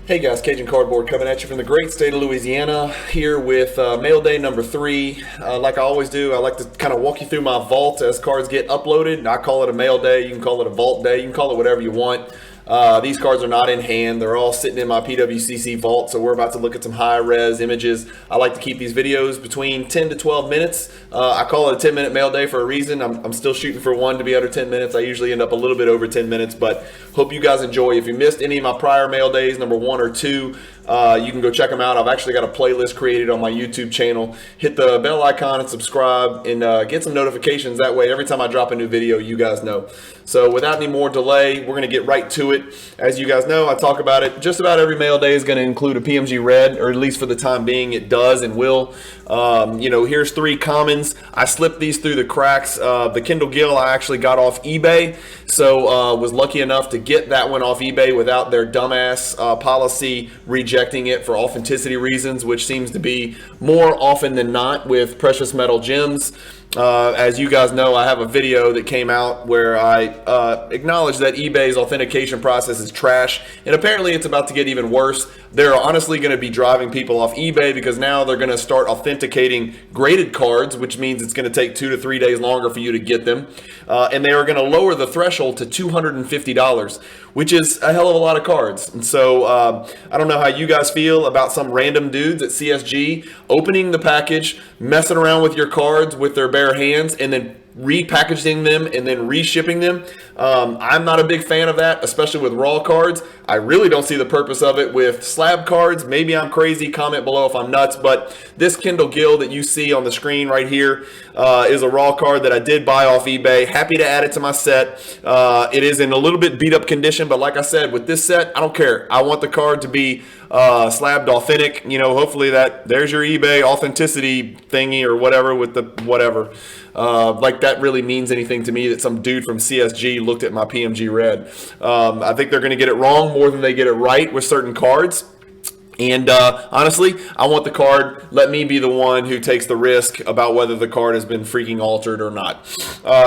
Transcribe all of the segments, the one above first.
Hey guys, Cajun Cardboard coming at you from the great state of Louisiana, here with mail day number 3. Like I always do, I like to kind of walk you through my vault as cards get uploaded. I call it a mail day, you can call it a vault day, you can call it whatever you want. These cards are not in hand, they're all sitting in my PWCC vault, so we're about to look at some high-res images. I like to keep these videos between 10 to 12 minutes. I call it a 10-minute mail day for a reason. I'm still shooting for one to be under 10 minutes. I usually end up a little bit over 10 minutes, but hope you guys enjoy. If you missed any of my prior mail days, number 1 or 2, you can go check them out. I've actually got a playlist created on my YouTube channel. Hit the bell icon and subscribe and get some notifications. That way, every time I drop a new video, you guys know. So without any more delay, we're going to get right to it. As you guys know, I talk about it. Just about every mail day is going to include a PMG red, or at least for the time being, it does and will. Here's 3 commons. I slipped these through the cracks. The Kendall Gill I actually got off eBay, so was lucky enough to get that one off eBay without their dumbass policy rejecting it for authenticity reasons, which seems to be more often than not with precious metal gems. As you guys know, I have a video that came out where I acknowledge that eBay's authentication process is trash, and apparently it's about to get even worse. They're honestly going to be driving people off eBay because now they're going to start authenticating graded cards, which means it's going to take 2 to 3 days longer for you to get them. And they are going to lower the threshold to $250, which is a hell of a lot of cards. And so I don't know how you guys feel about some random dudes at CSG opening the package, messing around with your cards with their bare hands, and then repackaging them and then reshipping them. I'm not a big fan of that, especially with raw cards. I really don't see the purpose of it with slab cards. Maybe I'm crazy. Comment below if I'm nuts. But this Kendall Gill that you see on the screen right here is a raw card that I did buy off eBay. Happy to add it to my set. It is in a little bit beat up condition, but like I said, with this set, I don't care. I want the card to be slabbed authentic. Hopefully there's your eBay authenticity thingy or whatever with the whatever. Like that really means anything to me that some dude from CSG looked at my PMG red. I think they're going to get it wrong more than they get it right with certain cards. And honestly, I want the card. Let me be the one who takes the risk about whether the card has been freaking altered or not.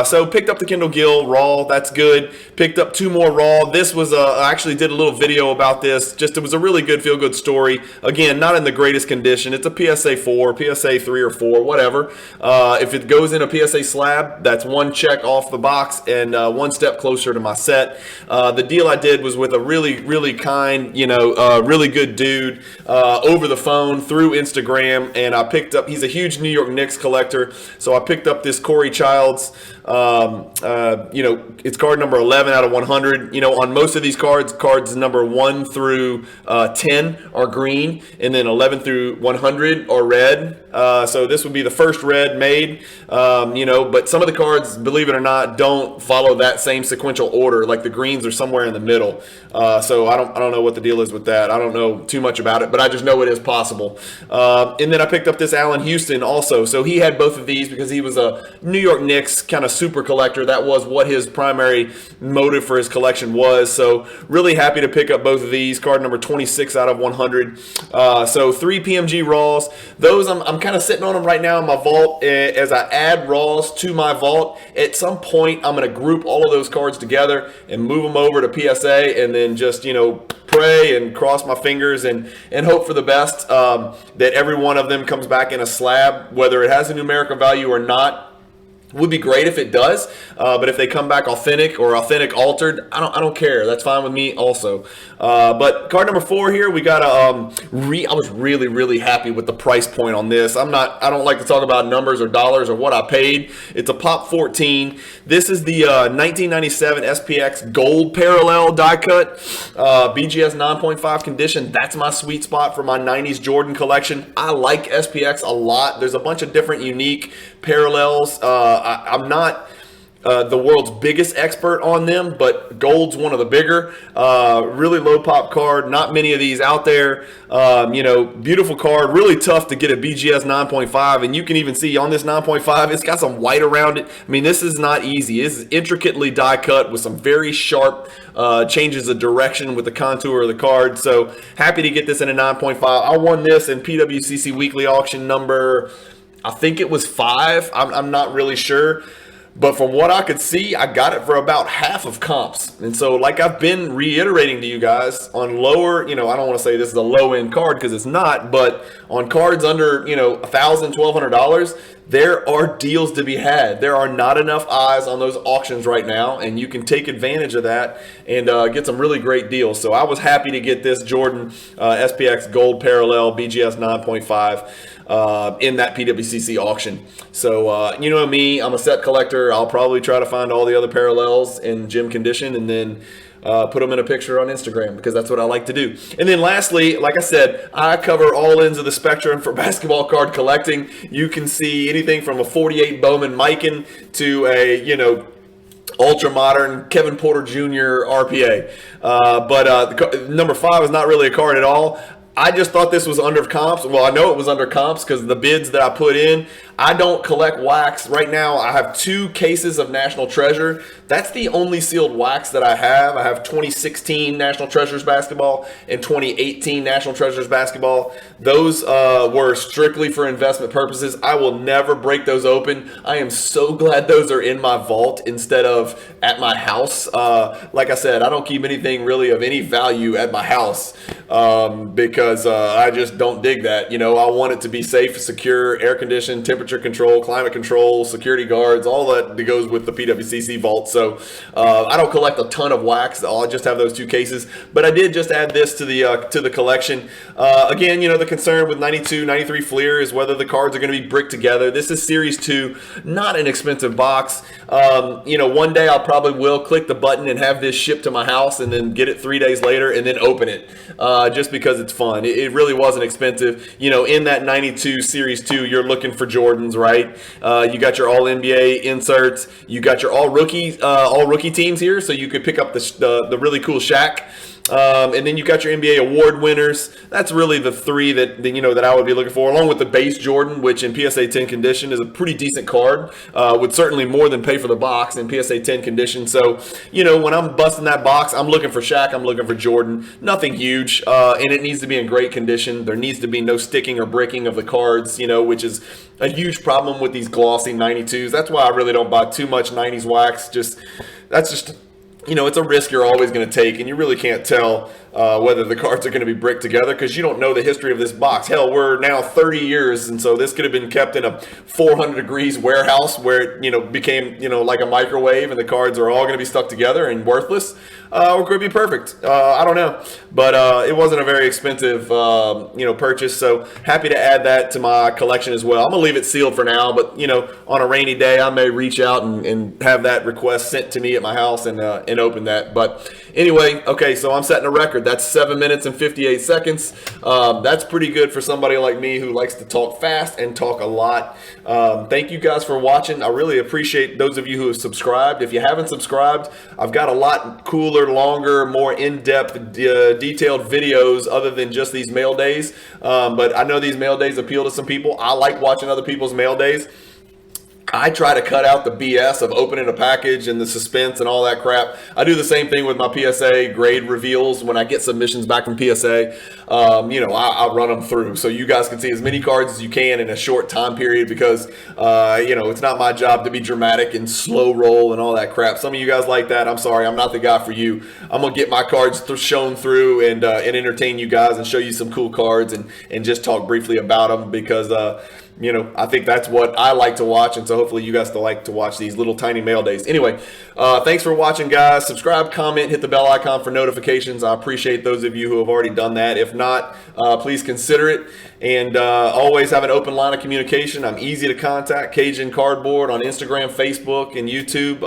So picked up the Kendall Gill raw. That's good. Picked up 2 more raw. This was I actually did a little video about this. It was a really good feel-good story. Again, not in the greatest condition. It's a PSA 4, PSA 3 or 4, whatever. If it goes in a PSA slab, that's 1 check off the box and 1 step closer to my set. The deal I did was with a really, really kind, really good dude. Over the phone through Instagram, and I picked up, he's a huge New York Knicks collector, so I picked up this Corey Childs. It's card number 11 out of 100. On most of these cards number 1 through 10 are green, and then 11 through 100 are red. So this would be the first red made, but some of the cards, believe it or not, don't follow that same sequential order. Like the greens are somewhere in the middle. So I don't know what the deal is with that. I don't know too much about it, but I just know it is possible. And then I picked up this Allen Houston also. So he had both of these because he was a New York Knicks kind of super collector. That was what his primary motive for his collection was. So really happy to pick up both of these. Card number 26 out of 100. So 3 PMG raws. Those I'm kind of sitting on them right now in my vault. As I add raws to my vault, at some point I'm going to group all of those cards together and move them over to PSA, and then just pray and cross my fingers and hope for the best, that every one of them comes back in a slab, whether it has a numerical value or not. Would be great if it does, but if they come back authentic or authentic altered, I don't care. That's fine with me also. But card number 4 here, we got I was really, really happy with the price point on this. I don't like to talk about numbers or dollars or what I paid. It's a Pop 14. This is the 1997 SPX Gold Parallel die cut, BGS 9.5 condition. That's my sweet spot for my 90s Jordan collection. I like SPX a lot. There's a bunch of different unique parallels. I'm not the world's biggest expert on them, but gold's one of the bigger. Really low pop card. Not many of these out there. Beautiful card. Really tough to get a BGS 9.5, and you can even see on this 9.5, it's got some white around it. I mean, this is not easy. This is intricately die cut with some very sharp changes of direction with the contour of the card. So happy to get this in a 9.5. I won this in PWCC Weekly Auction number, I think it was 5. I'm not really sure. But from what I could see, I got it for about half of comps. And so, like I've been reiterating to you guys, on lower, I don't want to say this is a low-end card because it's not, but on cards under, $1,000, $1,200, there are deals to be had. There are not enough eyes on those auctions right now, and you can take advantage of that and get some really great deals. So I was happy to get this Jordan SPX Gold Parallel BGS 9.5 in that PWCC auction. So you know me, I'm a set collector. I'll probably try to find all the other parallels in gym condition and then put them in a picture on Instagram because that's what I like to do. And then lastly, like I said, I cover all ends of the spectrum for basketball card collecting. You can see anything from a 48 Bowman Mikan to a, ultra modern Kevin Porter Jr. RPA. But number 5 is not really a card at all. I just thought this was under comps. Well, I know it was under comps because the bids that I put in. I don't collect wax. Right now, I have 2 cases of National Treasure. That's the only sealed wax that I have. I have 2016 National Treasures basketball and 2018 National Treasures basketball. Those were strictly for investment purposes. I will never break those open. I am so glad those are in my vault instead of at my house. Like I said, I don't keep anything really of any value at my house because I just don't dig that. I want it to be safe, secure, air conditioned, temperature control, climate control, security guards, all that goes with the PWCC vault. So I don't collect a ton of wax. I just have those 2 cases, but I did just add this to the collection. Again, the concern with 92, 93 Fleer is whether the cards are going to be bricked together. This is Series 2, not an expensive box. One day I'll probably will click the button and have this shipped to my house and then get it 3 days later and then open it just because it's fun. It really wasn't expensive. In that 92 Series 2, you're looking for Jordans, right? You got your all NBA inserts. You got your all rookie teams here, so you could pick up the really cool Shaq. And then you got your NBA award winners. That's really the 3 that I would be looking for, along with the base Jordan, which in PSA 10 condition is a pretty decent card. Would certainly more than pay for the box in PSA 10 condition. So, when I'm busting that box, I'm looking for Shaq, I'm looking for Jordan. Nothing huge, and it needs to be in great condition. There needs to be no sticking or breaking of the cards, which is a huge problem with these glossy 92s. That's why I really don't buy too much 90s wax. That's just it's a risk you're always going to take, and you really can't tell whether the cards are going to be bricked together because you don't know the history of this box. Hell, we're now 30 years, and so this could have been kept in a 400 degrees warehouse where it became, like a microwave, and the cards are all going to be stuck together and worthless. Or could it be perfect? I don't know. But it wasn't a very expensive, purchase. So happy to add that to my collection as well. I'm going to leave it sealed for now. But, on a rainy day, I may reach out and have that request sent to me at my house and open that. But anyway, okay, so I'm setting a record. That's 7 minutes and 58 seconds. That's pretty good for somebody like me who likes to talk fast and talk a lot. Thank you guys for watching. I really appreciate those of you who have subscribed. If you haven't subscribed, I've got a lot cooler, longer, more in-depth, detailed videos other than just these mail days. But I know these mail days appeal to some people. I like watching other people's mail days. I try to cut out the BS of opening a package and the suspense and all that crap. I do the same thing with my PSA grade reveals. When I get submissions back from PSA, I run them through so you guys can see as many cards as you can in a short time period because, it's not my job to be dramatic and slow roll and all that crap. Some of you guys like that. I'm sorry. I'm not the guy for you. I'm going to get my cards shown through and entertain you guys and show you some cool cards and just talk briefly about them because, I think that's what I like to watch, and so hopefully you guys like to watch these little tiny mail days. Anyway, thanks for watching, guys. Subscribe, comment, hit the bell icon for notifications. I appreciate those of you who have already done that. If not, please consider it. And always have an open line of communication. I'm easy to contact. Cajun Cardboard on Instagram, Facebook, and YouTube.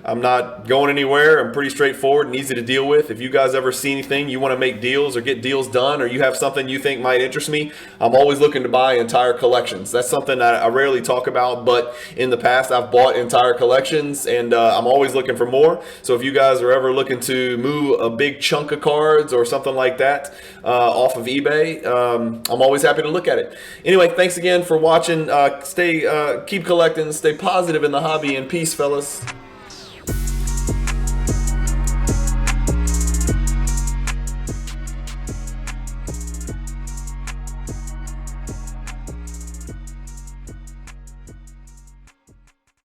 I'm not going anywhere. I'm pretty straightforward and easy to deal with. If you guys ever see anything you want to make deals or get deals done, or you have something you think might interest me, I'm always looking to buy entire collections. That's something that I rarely talk about, but in the past I've bought entire collections, and I'm always looking for more. So if you guys are ever looking to move a big chunk of cards or something like that off of eBay, I'm always happy to look at it. Anyway, thanks again for watching. Keep collecting, stay positive in the hobby, and peace, fellas.